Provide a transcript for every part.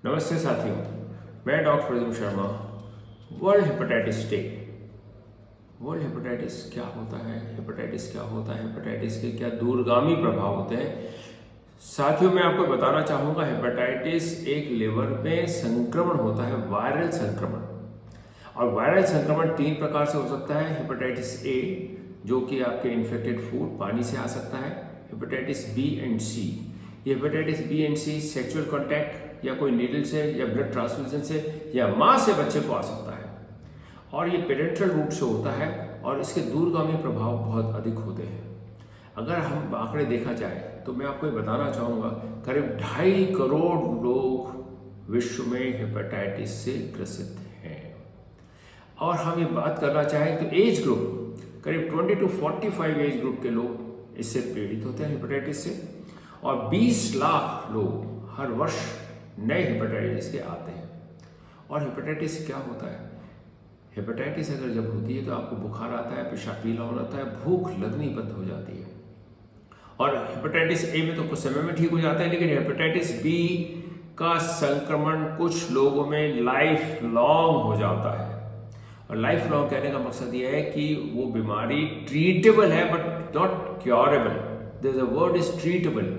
नमस्ते साथियों, मैं doctor rhythm Sharma. World hepatitis day. World hepatitis क्या होता है? हेपेटाइटिस क्या होता है? हेपेटाइटिस के क्या दूरगामी प्रभाव होते हैं? साथियों, मैं आपको बताना चाहूँगा, हेपेटाइटिस एक लिवर में संक्रमण होता है, वायरल संक्रमण। और वायरल संक्रमण 3 प्रकार से हो सकता है। हेपेटाइटिस ए, जो कि आपके इन्फेक्टेड फूड पानी से आ सकता है। हेपेटाइटिस बी एंड सी, ये hepatitis B and C sexual contact या कोई नीडल से या ब्लड ट्रांसफ्यूजन से या माँ से बच्चे को आ सकता है। और ये पेरेंटल रूट से होता है और इसके दूरगामी प्रभाव बहुत अधिक होते हैं। अगर हम आंकड़े देखा जाए तो मैं आपको ये बताना चाहूँगा, करीब 2.5 करोड़ लोग विश्व में हेपेटाइटिस से ग्रसित हैं। और हम ये बात करना चाहें तो एज ग्रुप, करीब 20 to 45 एज ग्रुप के लोग इससे पीड़ित होते हैं हेपेटाइटिस से। और 20 लाख लोग हर वर्ष नए हेपेटाइटिस के आते हैं। और हेपेटाइटिस क्या होता है? हेपेटाइटिस अगर जब होती है तो आपको बुखार आता है, पेशाब पीला होना आता है, भूख लगनी बंद हो जाती है। और हेपेटाइटिस ए में तो कुछ समय में ठीक हो जाता है, लेकिन हेपेटाइटिस बी का संक्रमण कुछ लोगों में लाइफ लॉन्ग हो जाता है। और लाइफ लॉन्ग कहने का मकसद यह है कि वो बीमारी ट्रीटेबल है but not curable. There is a word is treatable.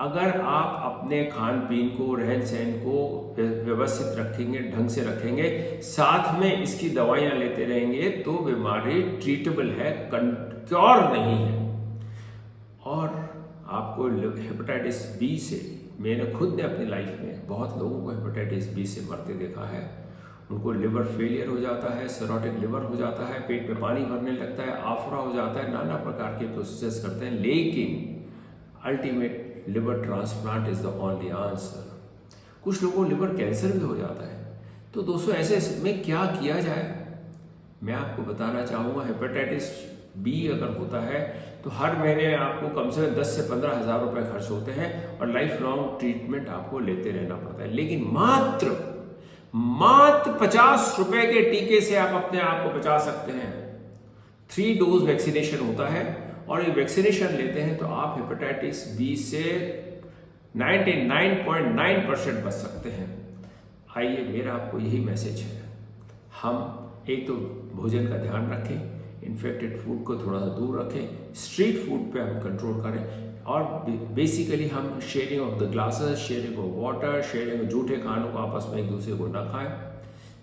अगर आप अपने खान पीन को, रहन सहन को व्यवस्थित रखेंगे, ढंग से रखेंगे, साथ में इसकी दवाइयाँ लेते रहेंगे, तो बीमारी ट्रीटेबल है, क्योर नहीं है। और आपको हेपेटाइटिस बी से, मैंने खुद ने अपनी लाइफ में बहुत लोगों को हेपेटाइटिस बी से मरते देखा है। उनको लिवर फेलियर हो जाता है, सिरोटिक लिवर हो जाता है, पेट में पानी भरने लगता है, आफरा हो जाता है, नाना प्रकार के प्रोसेस करते हैं, लेकिन ultimate liver transplant is the only answer. कुछ लोगों को लिवर कैंसर भी हो जाता है। तो दोस्तों, ऐसे में क्या किया जाए? मैं आपको बताना चाहूँगा, हेपेटाइटिस बी अगर होता है तो हर महीने आपको कम से कम 10 से 15 हज़ार रुपये खर्च होते हैं और लाइफ लॉन्ग ट्रीटमेंट आपको लेते रहना पड़ता है। लेकिन मात्र 50 रुपए के टीके से आप अपने आप को बचा सकते हैं। 3 डोज वैक्सीनेशन होता है और ये वैक्सीनेशन लेते हैं तो आप हेपेटाइटिस बी से 99.9% बच सकते हैं। आइए, मेरा आपको यही मैसेज है, हम एक तो भोजन का ध्यान रखें, इन्फेक्टेड फूड को थोड़ा सा दूर रखें, स्ट्रीट फूड पे हम कंट्रोल करें, और बेसिकली हम sharing of the glasses, sharing of water, sharing of जूठे खानों को आपस में एक दूसरे को ना खाएं।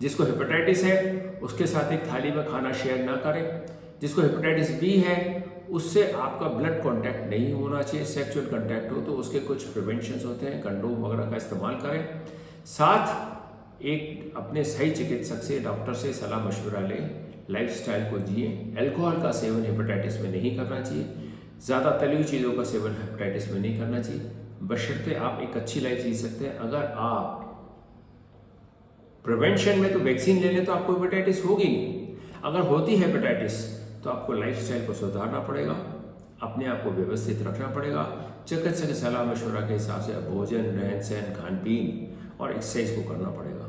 जिसको हेपेटाइटिस है उसके साथ एक थाली में खाना शेयर ना करें। जिसको हेपेटाइटिस बी है उससे आपका ब्लड कांटेक्ट नहीं होना चाहिए। सेक्सुअल कांटेक्ट हो तो उसके कुछ प्रिवेंशंस होते हैं, कंडोम वगैरह का इस्तेमाल करें। साथ एक अपने सही चिकित्सक से, डॉक्टर से सलाह मशवरा लें, लाइफस्टाइल को जिए। अल्कोहल का सेवन हेपेटाइटिस में नहीं करना चाहिए, ज़्यादा तली हुई चीज़ों का सेवन हेपेटाइटिस में नहीं करना चाहिए, बशर्ते आप एक अच्छी लाइफ जी सकते हैं। अगर आप प्रिवेंशन में तो वैक्सीन ले लें तो आपको हेपेटाइटिस होगी नहीं। अगर होती है हेपेटाइटिस तो आपको लाइफस्टाइल को सुधारना पड़ेगा, अपने आप को व्यवस्थित रखना पड़ेगा, चिकित्सक की सलाह मशवरा के हिसाब से भोजन, रहन सहन, खान पीन और एक्सरसाइज को करना पड़ेगा।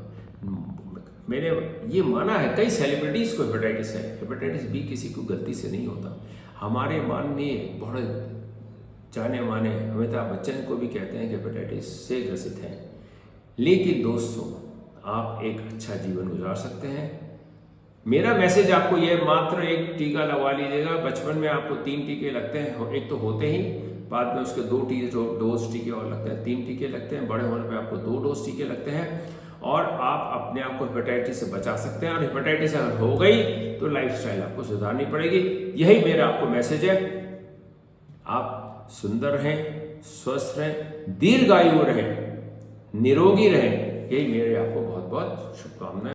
मैंने ये माना है, कई सेलिब्रिटीज़ को हेपेटाइटिस है। हेपेटाइटिस बी किसी को गलती से नहीं होता। हमारे माननीय बहुत जाने माने अमिताभ बच्चन को भी कहते हैं कि हेपेटाइटिस से ग्रसित हैं। लेकिन दोस्तों, आप एक अच्छा जीवन गुजार सकते हैं। मेरा मैसेज आपको यह, मात्र एक टीका लगवा लीजिएगा। बचपन में आपको 3 टीके लगते हैं, एक तो होते ही, बाद में उसके 2 डोज टीके और लगते हैं, 3 टीके लगते हैं। बड़े होने पे आपको 2 डोज टीके लगते हैं और आप अपने आप को हेपेटाइटिस से बचा सकते हैं। और हेपेटाइटिस अगर हो गई तो लाइफस्टाइल आपको सुधारनी पड़ेगी। यही मेरा आपको मैसेज है। आप सुंदर रहें, स्वस्थ रहें, दीर्घायु रहें, निरोगी रहें, यही मेरे आपको बहुत बहुत शुभकामनाएं।